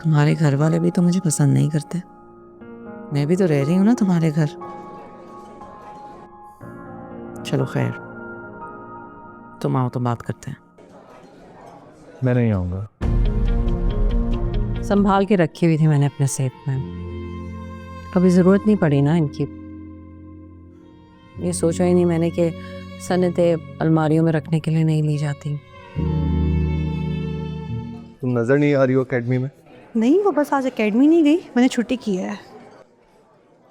तुम्हारे घर वाले भी तो मुझे पसंद नहीं करते। मैं भी तो रह रही हूँ ना तुम्हारे घर। चलो खैर, तुम आओ तो बात करते हैं। मैं नहीं आऊँगा। संभाल के रखी हुई थी मैंने अपने सेफ में, कभी ज़रूरत नहीं पड़ी ना इनकी। ये सोचा ही नहीं मैंने कि सनतें अलमारियों में रखने के लिए नहीं ली जाती। तुम नज़र नहीं आ रही हो अकेडमी में। नहीं, वो बस आज एकेडमी नहीं गई, मैंने छुट्टी की है।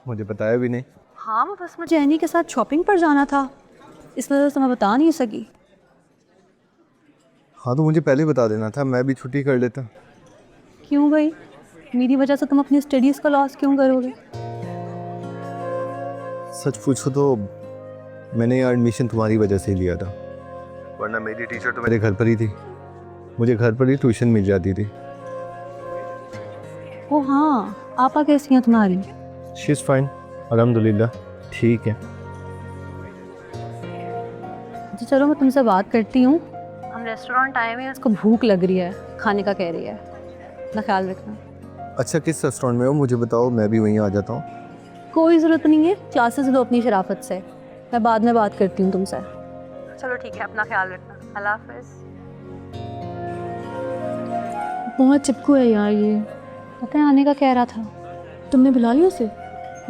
मुझे बताया भी नहीं। हाँ, वो बस मुझे एनी के साथ शॉपिंग पर जाना था, इस वजह से मैं बता नहीं सकी। हाँ तो मुझे पहले बता देना था, मैं भी छुट्टी कर लेता। क्यों भाई, मेरी वजह से तुम अपनी स्टडीज़ का लॉस क्यों करोगे? सच पूछो तो मैंने यहाँ एडमिशन तुम्हारी वजह से ही लिया था, वरना मेरी टीचर तो मेरे घर पर ही थी। मुझे घर पर ही ट्यूशन मिल जाती थी। ओ हाँ, आपा कैसी हैं तुम्हारी? शी इज़ फाइन, अल्हम्दुलिल्लाह ठीक है। अच्छा चलो, मैं तुमसे बात करती हूँ। हम रेस्टोरेंट आए हुए हैं, उसको भूख लग रही है, खाने का कह रही है। अपना ख्याल रखना। अच्छा किस रेस्टोरेंट में हो मुझे बताओ, मैं भी वहीं आ जाता हूँ। कोई ज़रूरत नहीं है, क्लासेस लो अपनी शराफत से, मैं बाद में बात करती हूँ तुमसे। चलो ठीक है, अपना ख्याल रखना। अल्लाह हाफ़िज़। बहुत चिपकू है यार ये, पता है आने का कह रहा था। तुमने बुला लिया उसे?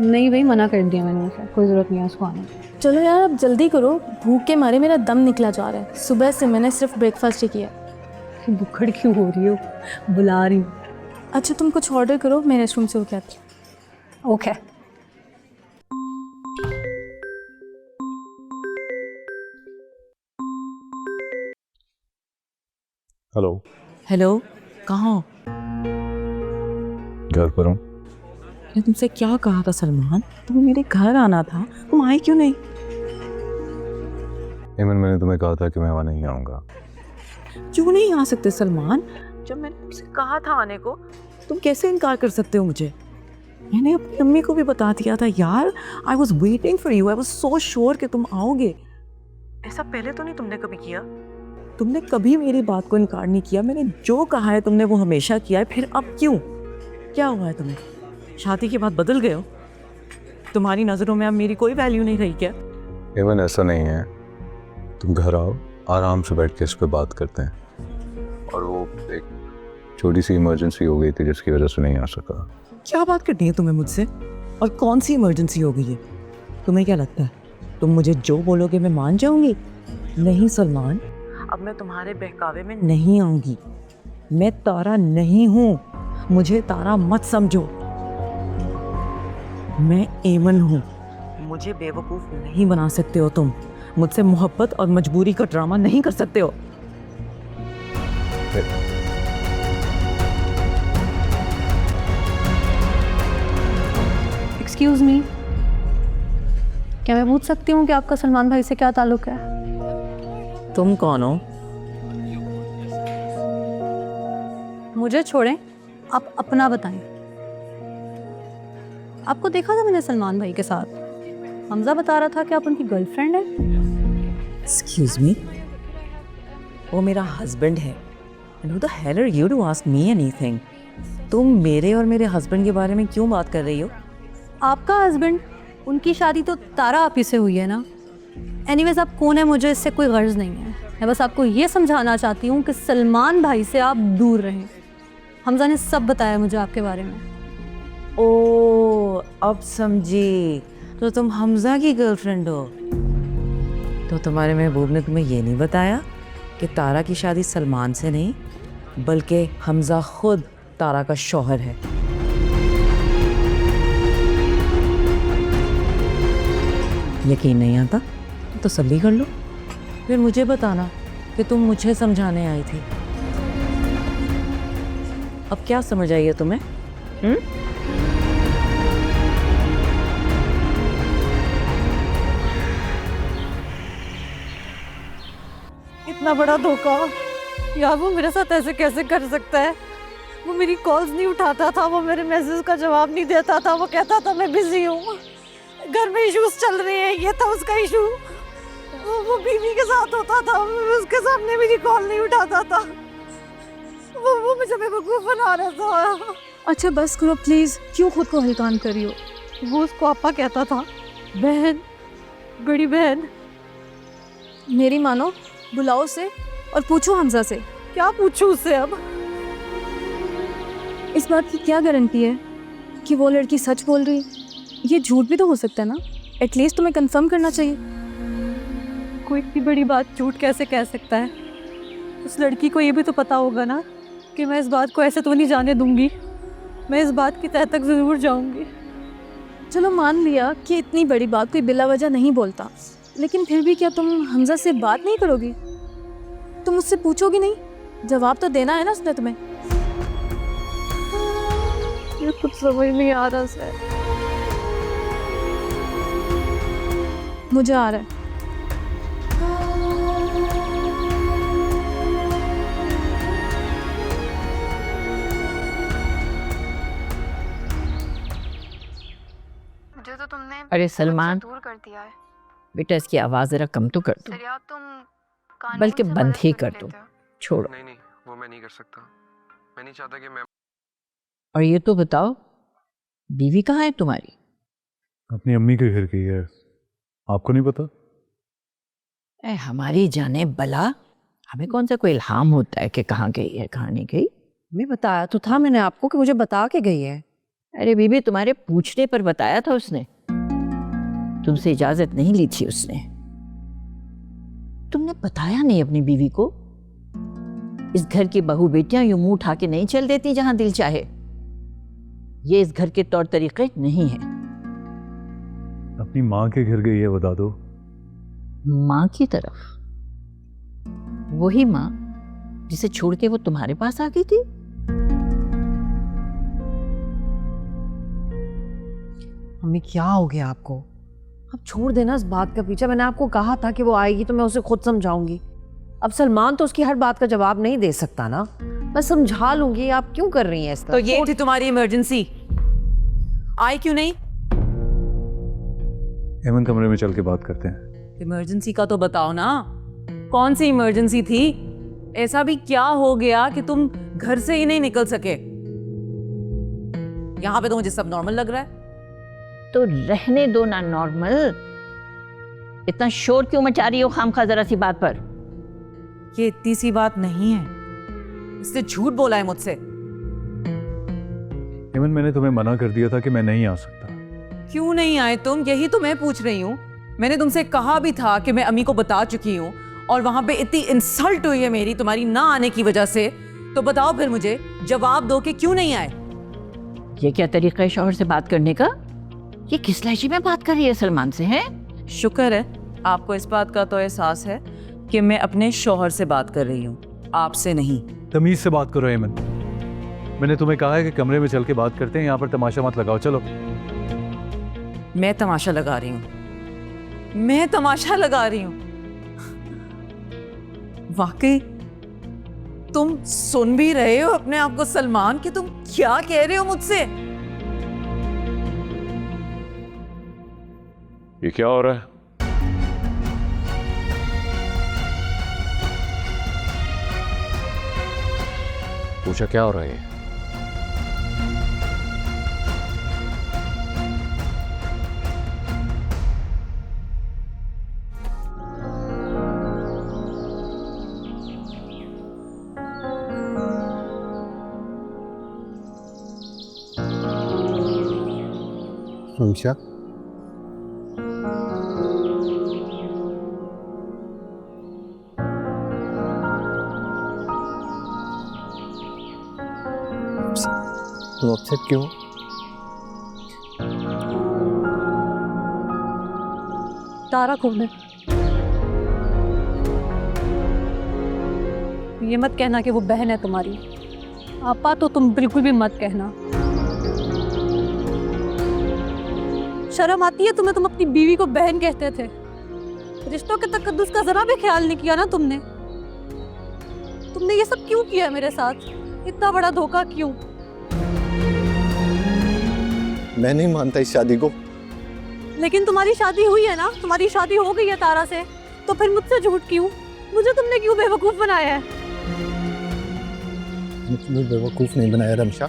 नहीं भाई, मना कर दिया मैंने उसे, कोई ज़रूरत नहीं है उसको आने की। चलो यार अब जल्दी करो, भूख के मारे मेरा दम निकला जा रहा है। सुबह से मैंने सिर्फ ब्रेकफास्ट ही किया। बुखड़ क्यों हो रही हो? बुला रही हूँ। अच्छा तुम कुछ ऑर्डर करो, मैं रेस्टरूम से होके आती हूँ। ओके। हेलो। हेलो, कहाँ हो? घर पर हूँ। मैंने तुमसे क्या कहा था सलमान? तुम्हें मेरे घर आना था, तुम आए क्यों नहीं? एमन मैंने तुम्हें कहा था कि मैं वहाँ नहीं आऊँगा। क्यों नहीं आ सकते सलमान? जब मैंने तुमसे कहा था आने को, तुम कैसे इनकार कर सकते हो मुझे? मैंने अपनी अम्मी को भी बता दिया था यार। I was waiting for you, I was so sure कि तुम आओगे। ऐसा पहले तो नहीं तुमने कभी किया। तुमने कभी मेरी बात को इनकार नहीं किया। मैंने जो कहा है तुमने वो हमेशा किया है, फिर अब क्यों? क्या हुआ है तुम्हें? शादी के बाद बदल गए हो? तुम्हारी नज़रों में अब मेरी कोई वैल्यू नहीं रही क्या? एमन ऐसा नहीं है, तुम घर आओ, आराम से बैठ के इस पर बात करते हैं। और वो एक छोटी सी इमरजेंसी हो गई थी जिसकी वजह से नहीं आ सका। क्या बात करनी है तुम्हें मुझसे? और कौन सी इमरजेंसी हो गई है? तुम्हें क्या लगता है तुम मुझे जो बोलोगे मैं मान जाऊंगी? नहीं सलमान, अब मैं तुम्हारे बहकावे में नहीं आऊंगी। मैं तारा नहीं हूँ, मुझे तारा मत समझो। मैं एमन हूँ, मुझे बेवकूफ़ नहीं बना सकते हो तुम। मुझसे मोहब्बत और मजबूरी का ड्रामा नहीं कर सकते हो। एक्सक्यूज़ मी, क्या मैं पूछ सकती हूँ कि आपका सलमान भाई से क्या ताल्लुक़ है? तुम कौन हो? मुझे छोड़ें, आप अपना बताएं। आपको देखा था मैंने सलमान भाई के साथ। हमजा बता रहा था कि आप उनकी गर्लफ्रेंड हैं। एक्सक्यूज मी, वो मेरा हस्बैंड है। And who the hell are you to ask me anything? तुम मेरे और मेरे हस्बैंड के बारे में क्यों बात कर रही हो? आपका हस्बैंड, उनकी शादी तो तारा आप ही से हुई है ना। एनीवेज आप कौन है मुझे इससे कोई गर्ज नहीं है। मैं बस आपको ये समझाना चाहती हूँ कि सलमान भाई से आप दूर रहें। हमजा ने सब बताया मुझे आपके बारे में। ओ, अब समझी। तो तुम हमजा की गर्लफ्रेंड हो? तो तुम्हारे महबूब ने तुम्हें ये नहीं बताया कि तारा की शादी सलमान से नहीं, बल्कि हमजा खुद तारा का शौहर है। यकीन नहीं आता तो तसल्ली कर लो, फिर मुझे बताना कि तुम मुझे समझाने आई थी। अब क्या समझ आई है तुम्हें? इतना बड़ा धोखा यार, वो मेरे साथ ऐसे कैसे कर सकता है? वो मेरी कॉल्स नहीं उठाता था, वो मेरे मैसेज का जवाब नहीं देता था, वो कहता था मैं बिजी हूँ, घर में इश्यूज चल रहे हैं, ये था उसका इशू। वो बीवी के साथ होता था, उसके सामने मेरी कॉल नहीं उठाता था। वो मुझे बेवकूफ़ बना रहा था। अच्छा बस करो प्लीज़, क्यों खुद को हल्कान करी हो? वो उसको आपा कहता था, बहन, बड़ी बहन। मेरी मानो, बुलाओ उसे और पूछो हमजा से। क्या पूछूं उससे अब? इस बात की क्या गारंटी है कि वो लड़की सच बोल रही? ये झूठ भी तो हो सकता है ना, एटलीस्ट तुम्हें कंफर्म करना चाहिए। कोई इतनी बड़ी बात झूठ कैसे कह सकता है? उस लड़की को ये भी तो पता होगा ना कि मैं इस बात को ऐसे तो नहीं जाने दूंगी। मैं इस बात की तह तक ज़रूर जाऊंगी। चलो मान लिया कि इतनी बड़ी बात कोई बिला वजह नहीं बोलता, लेकिन फिर भी क्या तुम हमजा से बात नहीं करोगी? तुम उससे पूछोगी नहीं? जवाब तो देना है ना उसने तुम्हें। ये कुछ समझ नहीं आ रहा सर। मुझे आ रहा है। मुझे तो तुमने अरे सलमान, दूर कर दिया है। बेटा इसकी आवाज़ ज़रा कम तो कर दो, दरिया तुम कानून बल्कि से बंद मदद ही कर कर दो। लेते हो। छोड़ो। नहीं नहीं, वो मैं नहीं कर सकता। मैं नहीं चाहता कि मैं और ये तो बताओ, बीवी कहाँ है तुम्हारी? अपनी अम्मी के घर गई है, आपको नहीं पता? ए हमारी जाने बला, हमें कौन सा कोई इल्हाम होता है कि कहाँ गई है कहाँ नहीं गई? मैं बताया तो था मैंने आपको कि मुझे बता के गई है। अरे बीबी, तुम्हारे पूछने पर बताया था उसने, तुमसे इजाजत नहीं ली थी उसने। तुमने बताया नहीं अपनी बीवी को? इस घर की बहू बेटियां यूं मुंह उठा के नहीं चल देती जहां दिल चाहे। ये इस घर के तौर तरीके नहीं है। अपनी माँ के घर गई है, बता दो। माँ की तरफ? वही माँ जिसे छोड़ के वो तुम्हारे पास आ गई थी? मम्मी क्या हो गया आपको? अब छोड़ देना इस बात का पीछा। मैंने आपको कहा था कि वो आएगी तो मैं उसे खुद समझाऊंगी। अब सलमान तो उसकी हर बात का जवाब नहीं दे सकता ना, मैं समझा लूंगी। आप क्यों कर रही हैं इस तरह? तो ये थी तुम्हारी इमरजेंसी? आई क्यों नहीं? एमन, कमरे में चल के बात करते हैं। इमरजेंसी का तो बताओ ना, कौन सी इमरजेंसी थी? ऐसा भी क्या हो गया कि तुम घर से ही नहीं निकल सके? यहाँ पे तो मुझे सब नॉर्मल लग रहा है। तो रहने दो ना नॉर्मल। इतना शोर क्यों मचा रही हो खामखा जरा सी बात पर? ये इतनी सी बात नहीं है, इसने झूठ बोला है मुझसे। एमन, मैंने तुम्हें मना कर दिया था कि मैं नहीं आ सकता। क्यों नहीं आए तुम? यही तो मैं पूछ रही हूँ। मैंने तुमसे कहा भी था कि मैं अम्मी को बता चुकी हूँ, और वहां पे इतनी इंसल्ट हुई है मेरी तुम्हारी ना आने की वजह से। तो बताओ फिर, मुझे जवाब दो कि क्यों नहीं आए। ये क्या तरीका है शौहर से बात करने का? ये किस लहजे में बात कर रही है सलमान से? हैं? शुक्र है आपको इस बात का तो एहसास है कि मैं अपने शौहर से बात कर रही हूँ, आपसे नहीं। तमीज से बात करो एमन। मैंने तुम्हें कहा है कि कमरे में चल के बात करते हैं, यहाँ पर तमाशा मत लगाओ। चलो। मैं तमाशा लगा रही हूँ? मैं तमाशा लगा रही हूँ? वाकई तुम सुन भी रहे हो अपने आप को सलमान, कि तुम क्या कह रहे हो मुझसे? ये क्या हो रहा है? पूछा क्या हो रहा है? हमशा, तुम अपसेट क्यों? तारा कौन है? ये मत कहना कि वो बहन है तुम्हारी। आपा तो तुम बिल्कुल भी मत कहना। शर्म आती है तुम्हें? तुम अपनी बीवी को बहन कहते थे। रिश्तों के तकद्दुस का जरा भी ख्याल नहीं किया ना तुमने। तुमने ये सब क्यों किया मेरे साथ? इतना बड़ा धोखा क्यों? मैं नहीं मानता इस शादी को। लेकिन तुम्हारी शादी हुई है ना, तुम्हारी शादी हो गई है तारा से, तो फिर मुझसे झूठ क्यों? मुझे तुमने क्यों बेवकूफ बनाया है? तुमने तुम्हें बेवकूफ़ नहीं बनाया रमशा।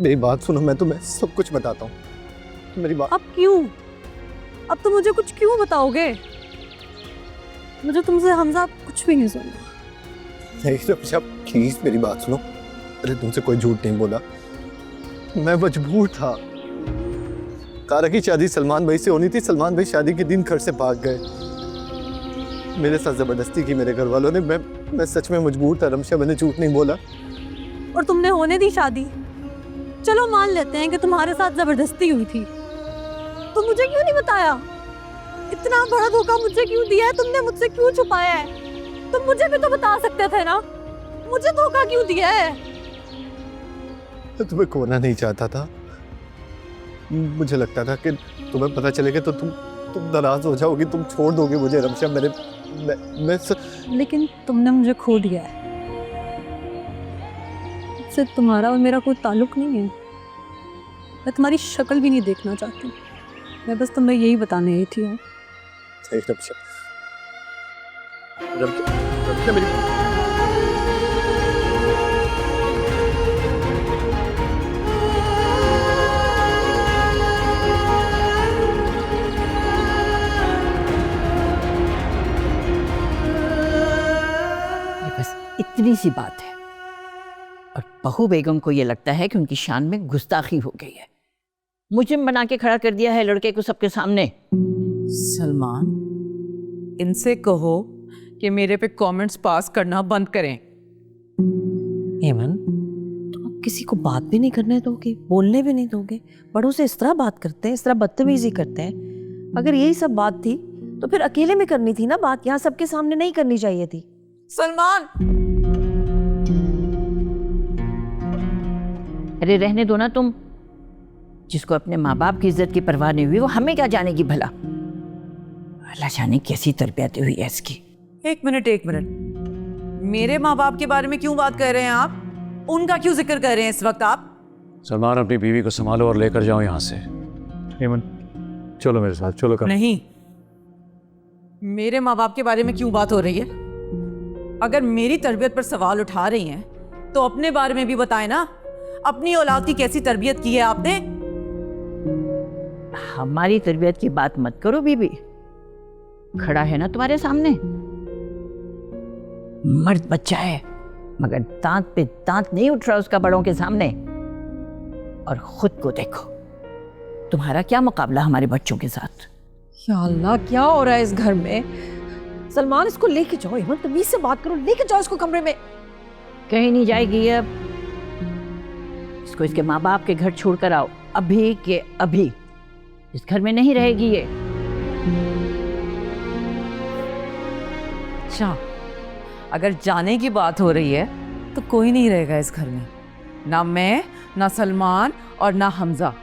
मेरी बात सुनो, मैं तुम्हें सब कुछ बताता हूँ। मेरी बात। अब क्यों? अब तो मुझे कुछ क्यों बताओगे? मुझे तुमसे हमजा कुछ भी नहीं सुनना। नहीं रमशा, प्लीज़ मेरी बात सुनो। अरे तुमसे कोई झूठ नहीं बोला, मैं मजबूर था। तारा की शादी सलमान भाई से होनी थी। सलमान भाई शादी के दिन घर से भाग गए। मेरे साथ ज़बरदस्ती की मेरे घर वालों ने। मैं सच में मजबूर था रमशा, मैंने झूठ नहीं बोला। और तुमने होने दी शादी। चलो मान लेते हैं कि तुम्हारे साथ जबरदस्ती हुई थी, तो मुझे क्यों नहीं बताया? इतना बड़ा धोखा मुझे क्यों दिया है तुमने? मुझसे क्यों छुपाया है? तुम मुझे भी तो बता सकते थे ना। मुझे धोखा क्यों दिया है? तुम्हें खोना नहीं चाहता था। मुझे लगता था कि तुम्हें पता चलेगा तो तुम नाराज हो जाओगी, तुम छोड़ दोगे मुझे रमशा। लेकिन तुमने मुझे खो दिया है। इससे तुम्हारा और मेरा कोई ताल्लुक नहीं है। मैं तुम्हारी शक्ल भी नहीं देखना चाहती। मैं बस तुम्हें यही बताने आई थी। रमशा, रमशा मेरी। इतनी सी बात है और बहू बेगम को ये लगता है कि उनकी शान में गुस्ताखी हो गई है। मुजरिम बना के खड़ा कर दिया है लड़के को सबके सामने। सलमान, इनसे कहो कि मेरे पे कमेंट्स पास करना बंद करें। हेमन, तुम अब किसी को बात भी नहीं करने दोगे, बोलने भी नहीं दोगे। बड़ों से इस तरह बात करते हैं, इस तरह बदतमीजी करते हैं। अगर यही सब बात थी तो फिर अकेले में करनी थी ना बात, यहाँ सबके सामने नहीं करनी चाहिए थी। सलमान, अरे रहने दो ना तुम। जिसको अपने माँ बाप की इज्जत की परवाह नहीं हुई वो हमें क्या जानेगी भला। अल्लाह जाने कैसी तरबियत हुई है इसकी। एक मिनट। मेरे माँ बाप के बारे में क्यों बात कर रहे हैं आप? उनका क्यों जिक्र कर रहे हैं इस वक्त आप? सलमान, अपनी बीवी को संभालो और लेकर जाओ यहाँ से। हेमन, चलो मेरे साथ, चलो कर। नहीं, मेरे माँ बाप के बारे में क्यों बात हो रही है? अगर मेरी तरबियत पर सवाल उठा रही हैं तो अपने बारे में भी बताएं ना। अपनी औलाद की कैसी तरबियत की है आपने? हमारी तरबियत की बात मत करो बीबी। खड़ा है ना तुम्हारे सामने, मर्द बच्चा है मगर दांत पे दांत नहीं उठ रहा उसका बड़ों के सामने। और खुद को देखो, तुम्हारा क्या मुकाबला हमारे बच्चों के साथ। या अल्लाह, क्या हो रहा है इस घर में? सलमान, इसको लेके जाओ। हेमंत, तमीज से बात करो, लेके जाओ इसको कमरे में। कहीं नहीं जाएगी ये अब। इसको इसके माँ बाप के घर छोड़कर आओ, अभी के अभी। इस घर में नहीं रहेगी ये। अच्छा, अगर जाने की बात हो रही है तो कोई नहीं रहेगा इस घर में। ना मैं, ना सलमान और ना हमजा।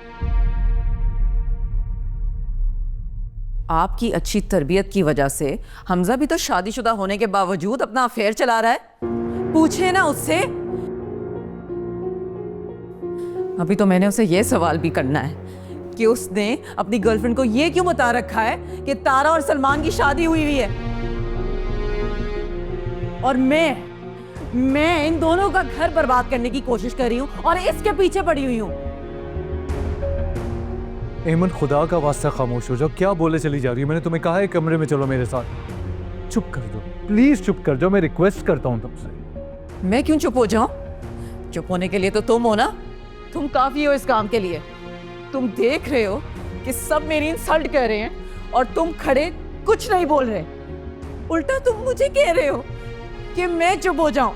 आपकी अच्छी तरबियत की वजह से हमजा भी तो शादीशुदा होने के बावजूद अपना अफेयर चला रहा है। पूछे ना उससे। अभी तो मैंने उसे यह सवाल भी करना है कि उसने अपनी गर्लफ्रेंड को यह क्यों बता रखा है कि तारा और सलमान की शादी हुई है। और मैं इन दोनों का घर बर्बाद करने की कोशिश कर रही हूं और इसके पीछे पड़ी हुई हूं। हेमन, खुदा का वास्ता खामोश हो जाओ। क्या बोले चली जा रही है? मैंने तुम्हें कहा है कमरे में चलो मेरे साथ। चुप कर दो प्लीज, चुप कर जाओ। मैं रिक्वेस्ट करता हूँ तुमसे। मैं क्यों चुप हो जाऊं? चुप होने के लिए तो तुम हो ना। तुम काफी हो इस काम के लिए। तुम देख रहे हो कि सब मेरी इंसल्ट कर रहे हैं और तुम खड़े कुछ नहीं बोल रहे। उल्टा तुम मुझे कह रहे हो कि मैं चुप हो जाऊं।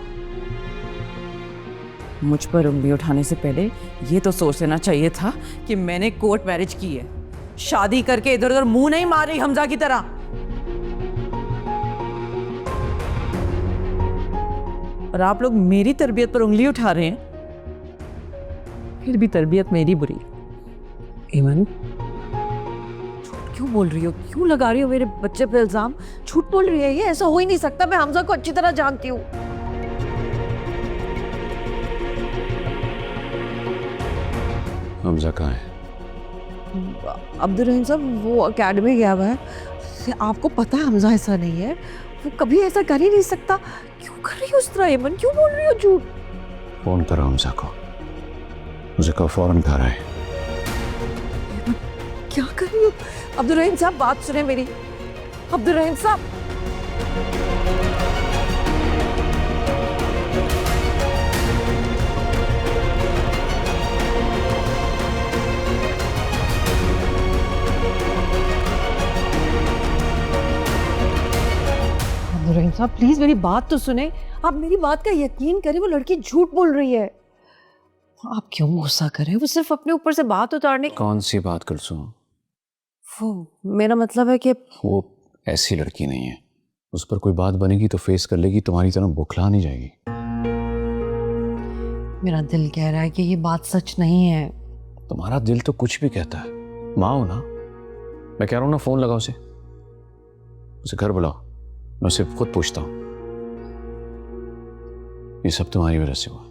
मुझ पर उंगली उठाने से पहले ये तो सोच लेना चाहिए था कि मैंने कोर्ट मैरिज की है। शादी करके इधर उधर मुंह नहीं मार रही हमजा की तरह। और आप लोग मेरी तरबियत पर उंगली उठा रहे हैं। फिर भी तरबियत मेरी बुरी। हेमन, क्यों बोल रही हो? क्यों लगा रही हो मेरे बच्चे पे इल्जाम? झूठ बोल रही है ये। ऐसा हो ही नहीं सकता। मैं हमजा को अच्छी तरह जानती हूँ। हमजा कहाँ है? अब्दुल रहीम साहब, वो अकेडमी गया हुआ है। आपको पता है हमजा ऐसा नहीं है। वो कभी ऐसा कर ही नहीं सकता। क्यों कर रही हो इस तरह हेमन? क्यों बोल रही हो झूठ? फोन करो हमजा को, मुझे कहो फौरन घर आए। क्या कर रही हो? अब्दुल रहीम साहब बात सुने मेरी। अब्दुल रहीम साहब, रहीम साहब प्लीज मेरी बात तो सुने, आप मेरी बात का यकीन करें, वो लड़की झूठ बोल रही है। आप क्यों गुस्सा कर रहे हैं? वो सिर्फ अपने ऊपर से बात उतारने। कौन सी बात कुलसुम? वो मेरा मतलब है कि वो ऐसी लड़की नहीं है, उस पर कोई बात बनेगी तो फेस कर लेगी, तुम्हारी तरह बौखला नहीं जाएगी। मेरा दिल कह रहा है कि ये बात सच नहीं है। तुम्हारा दिल तो कुछ भी कहता है, माँ हो ना। मैं कह रहा हूँ ना, फोन लगाओ उसे घर बुलाओ, मैं उसे खुद पूछता हूँ। ये सब तुम्हारी वजह से हुआ।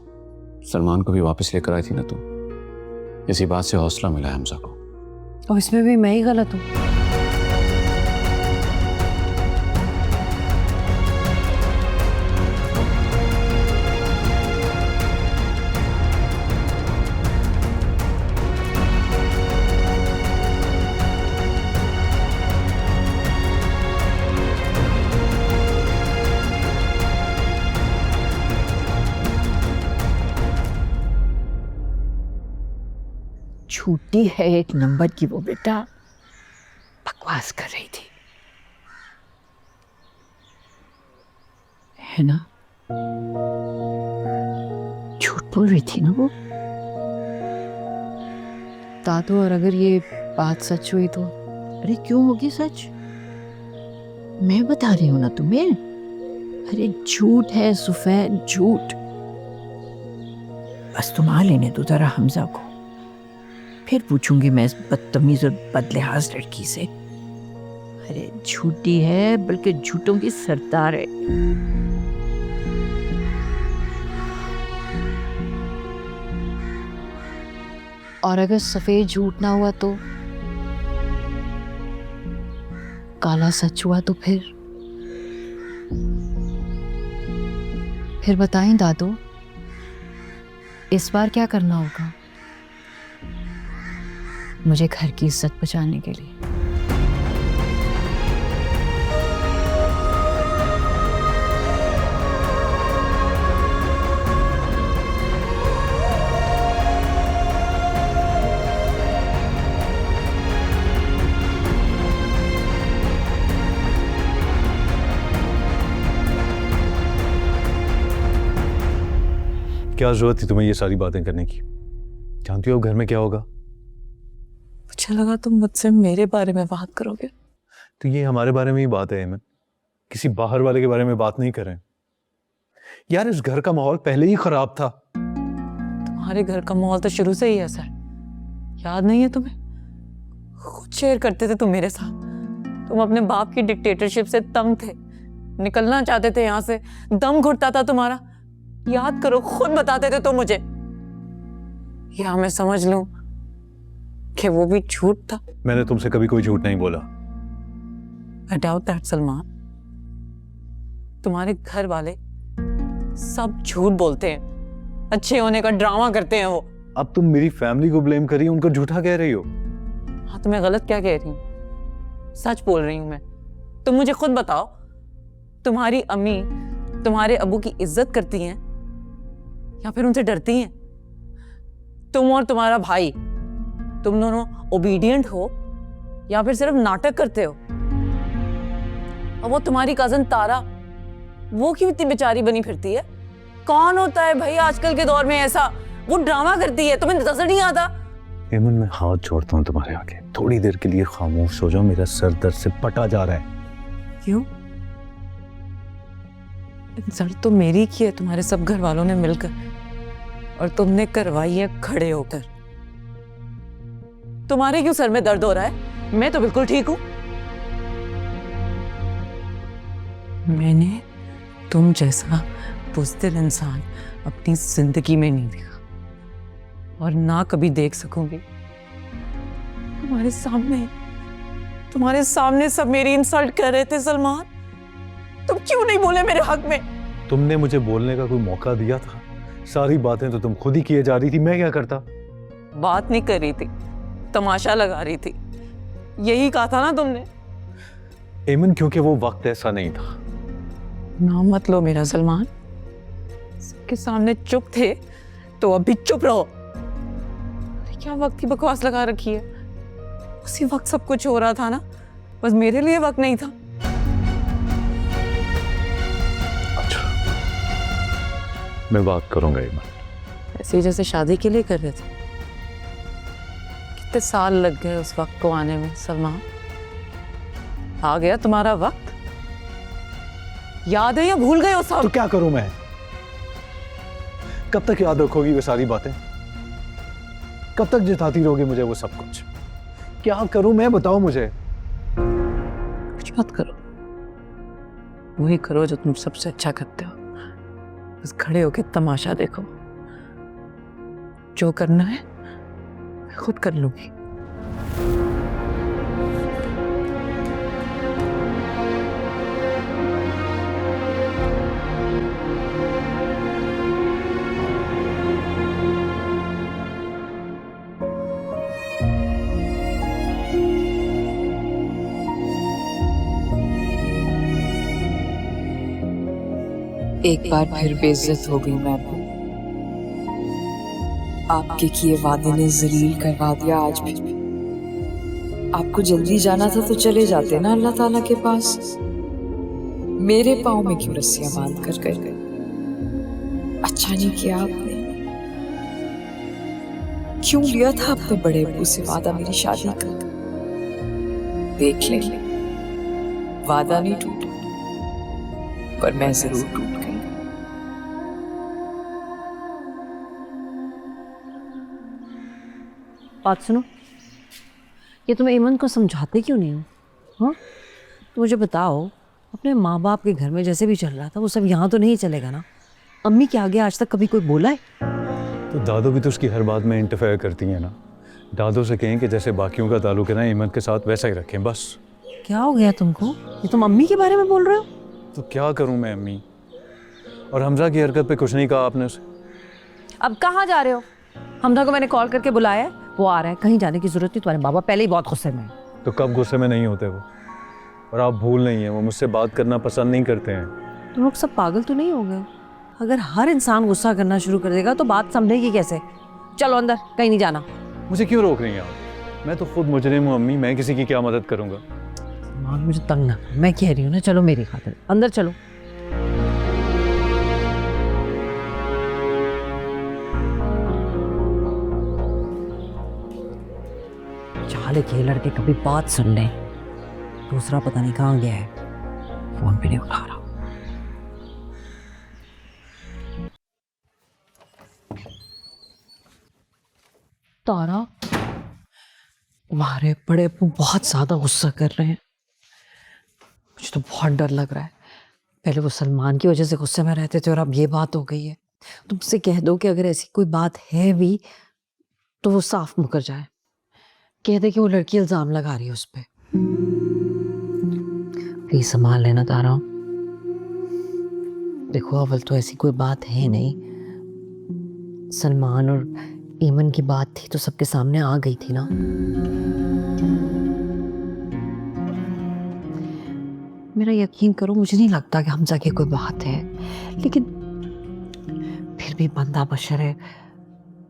सलमान को भी वापस लेकर आई थी ना तुम, इसी बात से हौसला मिला है हमजा को। और इसमें भी मैं ही गलत हूँ। छूटी है एक नंबर की वो बेटा, बकवास कर रही थी, है ना? झूठ बोल रही थी ना वो। दादू, और अगर ये बात सच हुई तो? अरे क्यों होगी सच? मैं बता रही हूं ना तुम्हें। अरे झूठ है सुफैन, झूठ। बस तुम आ लेने दो जरा हमजा को, फिर पूछूंगी मैं इस बदतमीज और बदलिहाज लड़की से। अरे झूठी है, बल्कि झूठों की सरदार है। और अगर सफेद झूठ ना हुआ तो? काला सच हुआ तो? फिर बताएं दादू, इस बार क्या करना होगा मुझे घर की इज्जत बचाने के लिए? क्या जरूरत थी तुम्हें ये सारी बातें करने की? जानती हो अब घर में क्या होगा? मुझे लगा तुम मुझसे मेरे बारे में बात करोगे। तो ये हमारे बारे में ही बात है एमन, किसी बाहर वाले के बारे में बात नहीं करें। यार इस घर का माहौल पहले ही खराब था। तुम्हारे घर का माहौल तो शुरू से ही ऐसा है, याद नहीं है तुम्हें? खुद शेयर करते थे तुम मेरे साथ। तुम अपने बाप की डिक्टेटरशिप से तंग थे, निकलना चाहते थे यहाँ से, दम घुटता था तुम्हारा। याद करो, खुद बताते थे तुम मुझे। या मैं समझ लूं कि वो भी झूठ था? मैंने तुमसे कभी कोई झूठ नहीं बोला। I doubt that, Salman. तुम्हारे घर वाले सब झूठ बोलते हैं, अच्छे होने का ड्रामा करते हैं वो। अब तुम मेरी फैमिली को ब्लेम करी, उनको झूठा कह रही हो। हाँ तो मैं गलत क्या कह रही हूँ? सच बोल रही हूँ मैं। तुम मुझे खुद बताओ, तुम्हारी अम्मी तुम्हारे अबू की इज्जत करती हैं या फिर उनसे डरती हैं? तुम और तुम्हारा भाई, तुम दोनों ओबीडियंट हो या फिर सिर्फ नाटक करते हो? और वो तुम्हारी कजन तारा, वो क्यों इतनी बेचारी बनी फिरती है? कौन होता है भाई आजकल के दौर में ऐसा? वो ड्रामा करती है, तुम्हें नजर नहीं आता? एमन मैं हाथ जोड़ता हूँ तुम्हारे आगे, थोड़ी देर के लिए खामोश हो जाओ, मेरा सर दर्द से पटा जा रहा है। क्यों? इंसल्ट तो मेरी की है तुम्हारे सब घर वालों ने मिलकर, और तुमने करवाई है खड़े होकर। तुम्हारे क्यों सर में दर्द हो रहा है? मैं तो बिल्कुल ठीक हूं। मैंने तुम जैसा बुज़दिल इंसान अपनी जिंदगी में नहीं देखा, और ना कभी देख सकूंगी। तुम्हारे सामने सब मेरी इंसल्ट कर रहे थे सलमान। तुम क्यों नहीं बोले मेरे हक में? तुमने मुझे बोलने का कोई मौका दिया था? सारी बातें तो तुम खुद ही किए जा रही थी, मैं क्या करता? बात नहीं कर रही थी, तमाशा लगा रही थी। यही कहा था ना तुमने। एमन, क्योंकि वो वक्त ऐसा नहीं था। नाम मत लो मेरा सलमान। सबके सामने चुप थे तो अभी चुप रहो। अरे क्या वक्त की बकवास लगा रखी है। उसी वक्त सब कुछ हो रहा था ना, बस मेरे लिए वक्त नहीं था। अच्छा, मैं बात करूंगा एमन। ऐसे ही जैसे शादी के लिए कर रहे थे। कितने साल लग गए उस वक्त को आने में सलमान। आ गया तुम्हारा वक्त। याद है या भूल गए हो सब? तो क्या करूं मैं? कब तक याद रखोगी वो सारी बातें? कब तक जिताती रहोगे मुझे वो सब कुछ? क्या करूं मैं, बताओ मुझे। कुछ मत करो, वही करो जो तुम सबसे अच्छा करते हो। बस खड़े होके तमाशा देखो। जो करना है मैं खुद कर लूंगी। एक बार फिर बेइज्जत हो गई महबूब। आपके किए वादे ने जलील करवा दिया आज भी। आपको जल्दी जाना था तो चले जाते ना अल्लाह ताला के पास। मेरे पाँव में क्यों रस्सियां बांध कर गए? अच्छा नहीं किया आपने। क्यों लिया था अपने बड़े अब्बू से वादा मेरी शादी का? देख ले, वादा नहीं टूटा, पर मैं जरूर टूट गई। बात सुनो, ये तुम एमन को समझाते क्यों नहीं हो? हाँ, तो मुझे बताओ, अपने माँ बाप के घर में जैसे भी चल रहा था वो सब यहाँ तो नहीं चलेगा ना? अम्मी के आगे आज तक कभी कोई बोला है? तो दादो भी तो उसकी हर बात में इंटरफेयर करती हैं ना। दादो से कहें कि जैसे बाकियों का ताल्लुक है ना, एमन के साथ वैसा ही रखें बस। क्या हो गया तुमको? ये तुम अम्मी के बारे में बोल रहे हो? तो क्या करूं मैं अम्मी? और हमजा की हरकत पे कुछ नहीं कहा आपने उसे? अब कहाँ जा रहे हो? हमजा को मैंने कॉल करके बुलाया है, वो आ रहा है। कहीं जाने की जरूरत नहीं, तुम्हारे बाबा पहले ही बहुत गुस्से में है। तो कब गुस्से में नहीं होते वो? और आप भूल नहीं है, वो मुझसे बात करना पसंद नहीं करते हैं। तुम लोग सब पागल तो नहीं हो गए? अगर हर इंसान गुस्सा करना शुरू कर देगा तो बात समझेगी कैसे? चलो अंदर, कहीं नहीं जाना। मुझे क्यों रोक रही हैं आप? मैं तो खुद मुजरिम हूँ अम्मी, मैं किसी की क्या मदद करूँगा? मुझे तंग ना, मैं कह रही हूँ ना, चलो मेरी खातिर अंदर चलो। चाले के लड़के कभी बात सुन ले, दूसरा पता नहीं कहाँ गया है, फोन भी नहीं उठा रहा। तारा, तुम्हारे बड़े अप्पू बहुत ज्यादा गुस्सा कर रहे हैं। मुझे तो बहुत डर लग रहा है। पहले वो सलमान की वजह से गुस्से में रहते थे और अब ये बात हो गई है। तुमसे कह दो कि अगर ऐसी कोई बात है भी तो वो साफ मुकर जाए। कह दे कि वो लड़की इल्जाम लगा रही है उस पर। प्लीज संभाल लेना तारा। देखो, अव्वल तो ऐसी कोई बात है नहीं। सलमान और ईमन की बात थी तो सबके सामने आ गई थी ना। मेरा यकीन करो, मुझे नहीं लगता कि हमजा की कोई बात है, लेकिन फिर भी बंदा बशर है,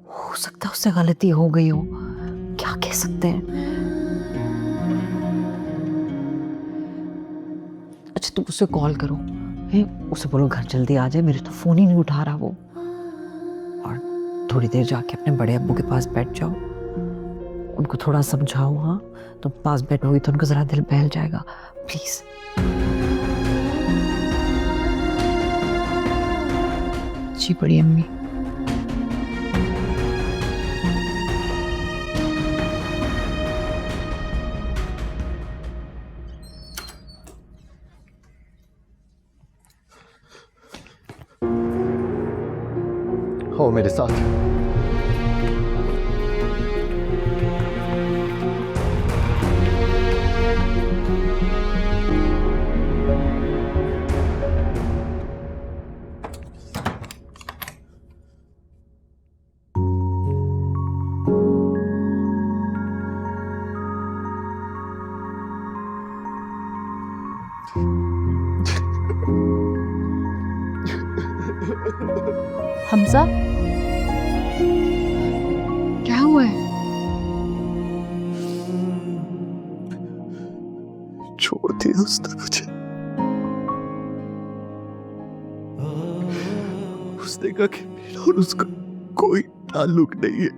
हो सकता है उससे गलती हो गई हो। क्या कह सकते हैं? अच्छा, तुम उसे कॉल करो, है? उसे बोलो घर जल्दी आ जाए। मेरे तो फोन ही नहीं उठा रहा वो। और थोड़ी देर जाके अपने बड़े अब्बू के पास बैठ जाओ, उनको थोड़ा समझाओ। हाँ, तुम पास बैठोगी तो उनको जरा दिल बहल जाएगा। प्लीज। जी बड़ी अम्मी। हो मेरे साथ। हमजा, क्या हुआ है? छोड़ दिया उसने मुझे। उसने कहा कि मेरा और उसका कोई ताल्लुक नहीं है।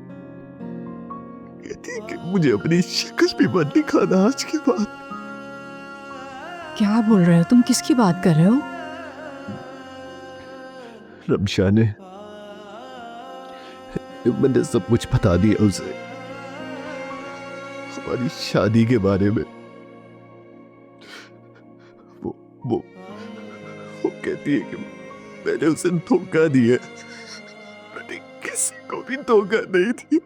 कहती है कि मुझे अपनी शक्ल भी मत दिखाना आज के बाद। क्या बोल रहे हो तुम? किसकी बात कर रहे हो? रमशा ने, मैंने सब कुछ बता दिया उसे, हमारी शादी के बारे में। वो कहती है कि मैंने उसे धोखा दिया। मैंने किसी को भी धोखा नहीं दिया।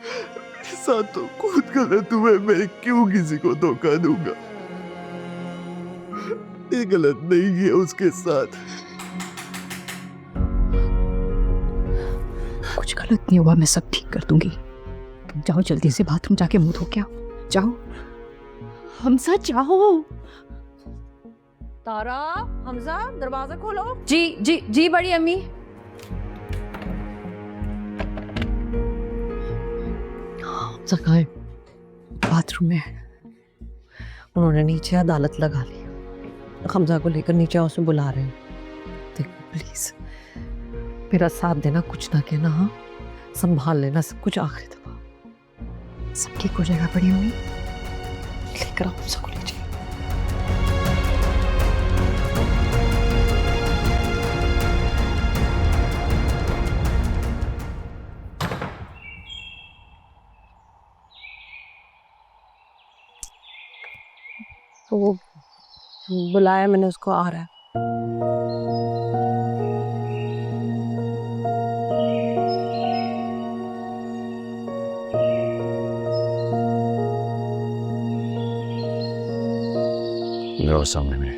मेरे साथ तो खुद गलत हुआ, मैं क्यों किसी को धोखा दूंगा? ये गलत नहीं है उसके साथ। कुछ गलत नहीं हुआ, मैं सब ठीक कर दूंगी। तुम जाओ जल्दी से बाथरूम जाके मुंह धो के आओ, जाओ। हमजा जाओ। तारा, हमजा, दरवाजा खोलो। जी जी जी बड़ी अम्मी। हमजा कहाँ है? बाथरूम में। उन्होंने नीचे अदालत लगा ली। हमजा को लेकर नीचे उसमें बुला रहे हैं। देखो प्लीज मेरा साथ देना, कुछ ना कहना। हाँ, संभाल लेना सब कुछ आखिरी दफा। सब ठीक हो जाएगा बड़ी अम्मी। लेकर आओ हमजा को लीजिए। तो वो बुलाया मैंने, उसको आ रहा है। मेरे सामने मेरे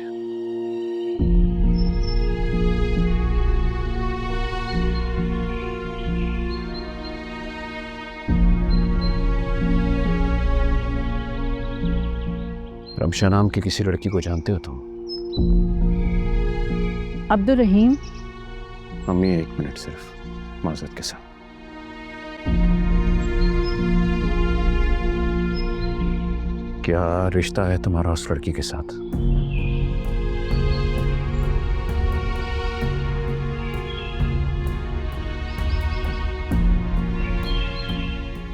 रमशा नाम की किसी लड़की को जानते हो तुम? अब्दुल रहीम। मम्मी 1 मिनट सिर्फ माजरत के साथ। क्या रिश्ता है तुम्हारा उस लड़की के साथ?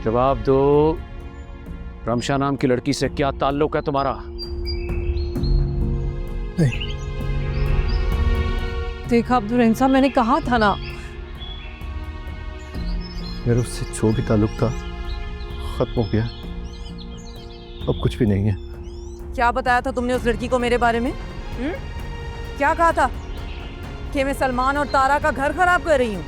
जवाब दो। रमशा नाम की लड़की से क्या ताल्लुक है तुम्हारा? नहीं। देखा अब्दुल रहीम साहब, मैंने कहा था ना। मेरा उससे जो भी ताल्लुक था खत्म हो गया। अब कुछ भी नहीं है। क्या बताया था तुमने उस लड़की को मेरे बारे में? क्या कहा था कि मैं सलमान और तारा का घर खराब कर रही हूँ?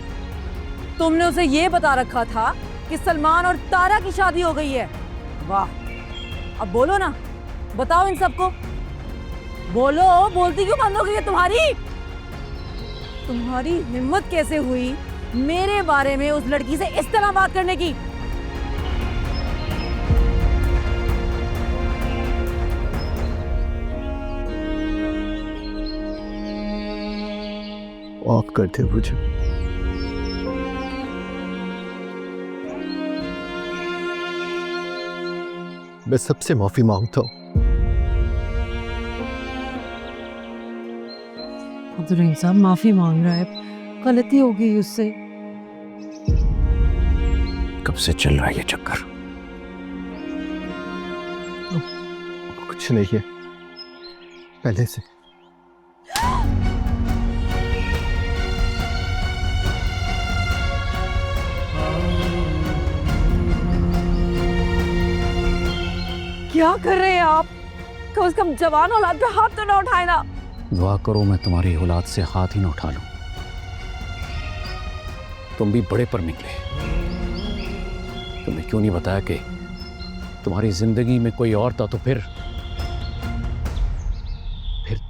तुमने उसे ये बता रखा था कि सलमान और तारा की शादी हो गई है। वाह, अब बोलो ना, बताओ इन सबको। बोलो, बोलती क्यों बंद हो गई है तुम्हारी हिम्मत कैसे हुई मेरे बारे में उस लड़की से इस तरह बात करने की? माफ कर दे मुझे। मैं सबसे माफी मांगता हूँ। अब्दुल रहीम साहब माफी मांग रहा है, गलती हो गई उससे। कब से चल रहा है ये चक्कर? कुछ नहीं है, पहले से। क्या कर रहे हैं आप? कम से कम जवान औलाद पे हाथ तो ना उठाए ना। दुआ करो मैं तुम्हारी औलाद से हाथ ही ना उठा लूं। तुम भी बड़े पर निकले। तुमने क्यों नहीं बताया कि तुम्हारी जिंदगी में कोई और था? तो फिर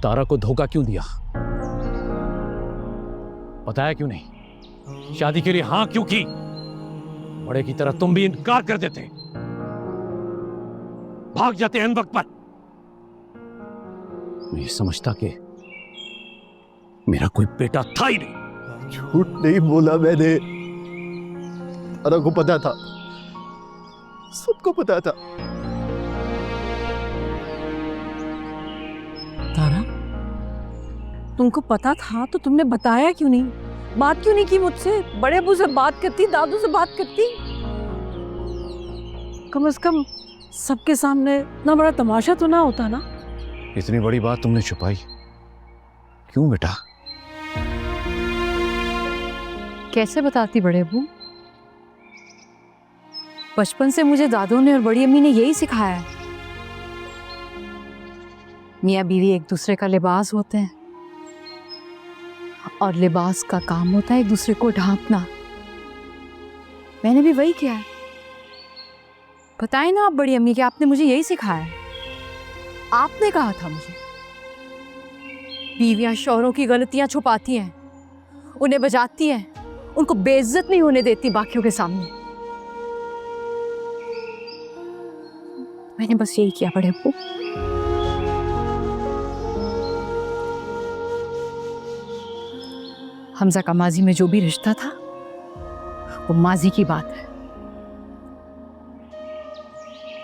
तारा को धोखा क्यों दिया? बताया क्यों नहीं? शादी के लिए हाँ क्यों की? बड़े की तरह तुम भी इनकार कर देते, भाग जाते अन वक्त पर। मैं ये समझता कि मेरा कोई बेटा था ही नहीं, झूठ नहीं बोला मैंने। तारा को पता था, सबको पता था। तारा, तुमको पता था तो तुमने बताया क्यों नहीं? बात क्यों नहीं की मुझसे? बड़े अबू से बात करती, दादू से बात करती, कम से कम सबके सामने इतना बड़ा तमाशा तो ना होता ना। इतनी बड़ी बात तुमने छुपाई क्यों बेटा? कैसे बताती बड़े अबू? बचपन से मुझे दादू ने और बड़ी अम्मी ने यही सिखाया है, मियाँ बीवी एक दूसरे का लिबास होते हैं और लिबास का काम होता है एक दूसरे को ढांपना। मैंने भी वही किया है। बताए ना आप बड़ी अम्मी कि आपने मुझे यही सिखाया है। आपने कहा था मुझे बीवियां शौहरों की गलतियां छुपाती हैं, उन्हें बजाती हैं, उनको बेइज्जत नहीं होने देती बाकियों के सामने। मैंने बस यही किया बड़े अब्बू। हमजा का माजी में जो भी रिश्ता था वो माजी की बात है।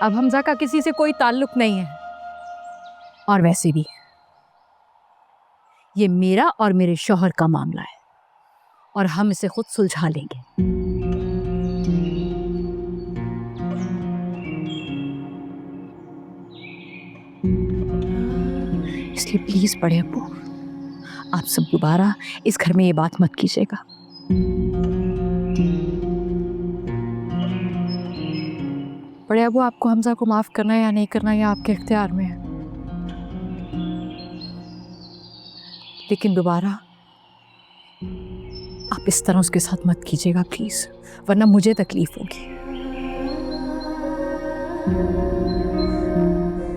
अब हमजा का किसी से कोई ताल्लुक नहीं है, और वैसे भी ये मेरा और मेरे शौहर का मामला है और हम इसे खुद सुलझा लेंगे। इसलिए प्लीज बड़े अब्बू, आप सब दोबारा इस घर में ये बात मत कीजिएगा। बड़े अब्बू, आपको हमजा को माफ करना है या नहीं करना ये आपके इख्तियार में है, लेकिन दोबारा आप इस तरह उसके साथ मत कीजिएगा प्लीज, वरना मुझे तकलीफ होगी।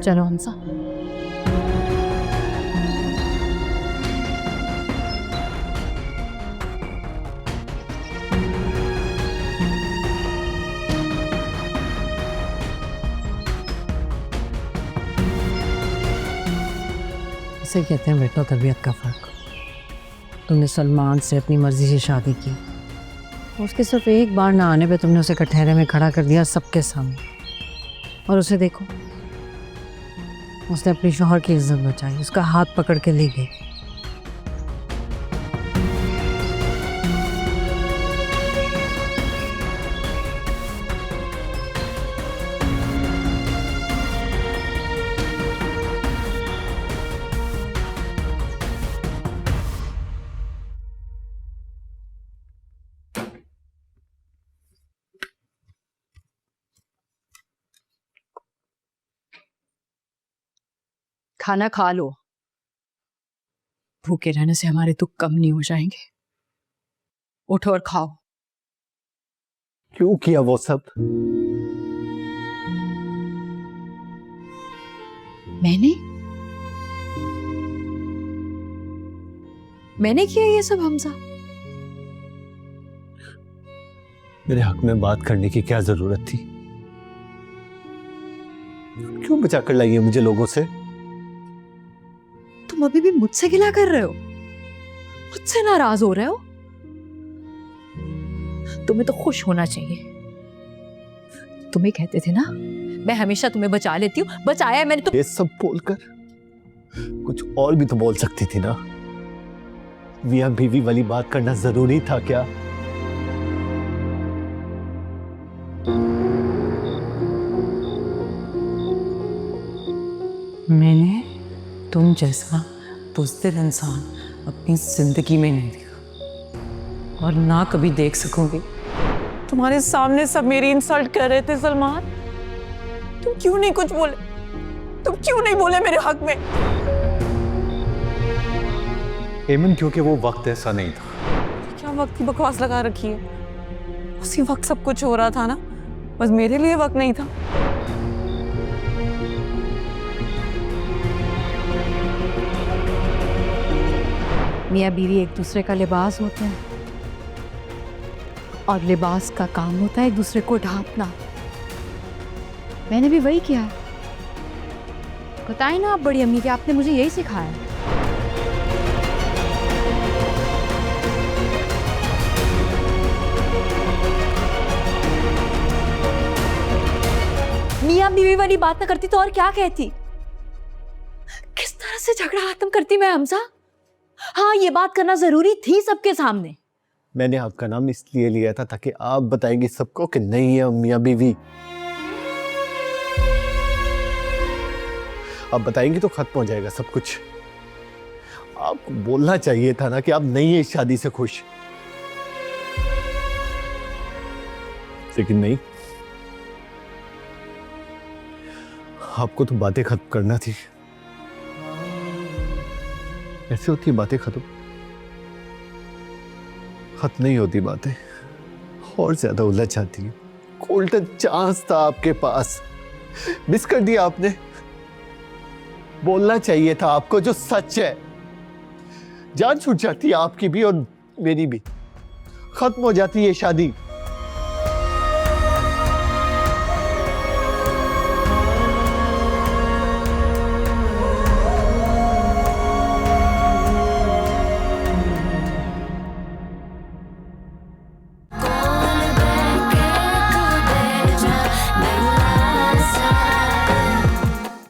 चलो हमजा। इसे कहते हैं बेटा तरबियत का फ़र्क। तुमने सलमान से अपनी मर्जी से शादी की, उसके सिर्फ एक बार ना आने पे तुमने उसे कटहरे में खड़ा कर दिया सबके सामने, और उसे देखो, उसने अपनी शौहर की इज्जत बचाई, उसका हाथ पकड़ के ले गई। खाना खा लो, भूखे रहने से हमारे दुख कम नहीं हो जाएंगे। उठो और खाओ। क्यों किया वो सब? मैंने किया ये सब हमजा? मेरे हक में बात करने की क्या जरूरत थी? क्यों बचा कर लाई है मुझे लोगों से? तुम अभी भी मुझसे गिला कर रहे हो, मुझसे नाराज हो रहे हो? तुम्हें तो खुश होना चाहिए। तुम्हें कहते थे ना मैं हमेशा तुम्हें बचा लेती हूँ, बचाया मैंने तो। ये सब बोलकर कुछ और भी तो बोल सकती थी ना। मियां बीवी वाली बात करना जरूरी था क्या? मैंने तुम जैसा बुज़दिल इंसान अपनी ज़िंदगी में नहीं देखा और ना कभी देख सकूंगी। तुम्हारे सामने सब मेरी इंसल्ट कर रहे थे सलमान, तुम क्यों नहीं कुछ बोले? तुम क्यों नहीं बोले मेरे हक में? एमन, क्योंकि वो वक्त ऐसा नहीं था। क्या वक्त की बकवास लगा रखी है? उसी वक्त सब कुछ हो रहा था ना, बस मेरे लिए वक्त नहीं था। मियाँ बीवी एक दूसरे का लिबास होते हैं और लिबास का काम होता है एक दूसरे को ढांपना। मैंने भी वही किया है। बताए ना आप बड़ी अम्मी कि आपने मुझे यही सिखाया है। मियाँ बीवी वाली बात ना करती तो और क्या कहती? किस तरह से झगड़ा खत्म करती मैं हमजा? हाँ, ये बात करना जरूरी थी सबके सामने। मैंने आपका नाम इसलिए लिया था ताकि आप बताएंगे सबको कि नहीं है मियाँ बीवी। आप बताएंगे तो खत्म हो जाएगा सब कुछ। आपको बोलना चाहिए था ना कि आप नहीं है इस शादी से खुश, लेकिन नहीं, आपको तो बातें खत्म करना थी। ऐसे होती है बातें खत्म? खत्म नहीं होती बातें, और ज्यादा उलझ जाती है। गोल्डन चांस था आपके पास, मिस कर दिया आपने। बोलना चाहिए था आपको जो सच है। जान छूट जाती है आपकी भी और मेरी भी, खत्म हो जाती है ये शादी।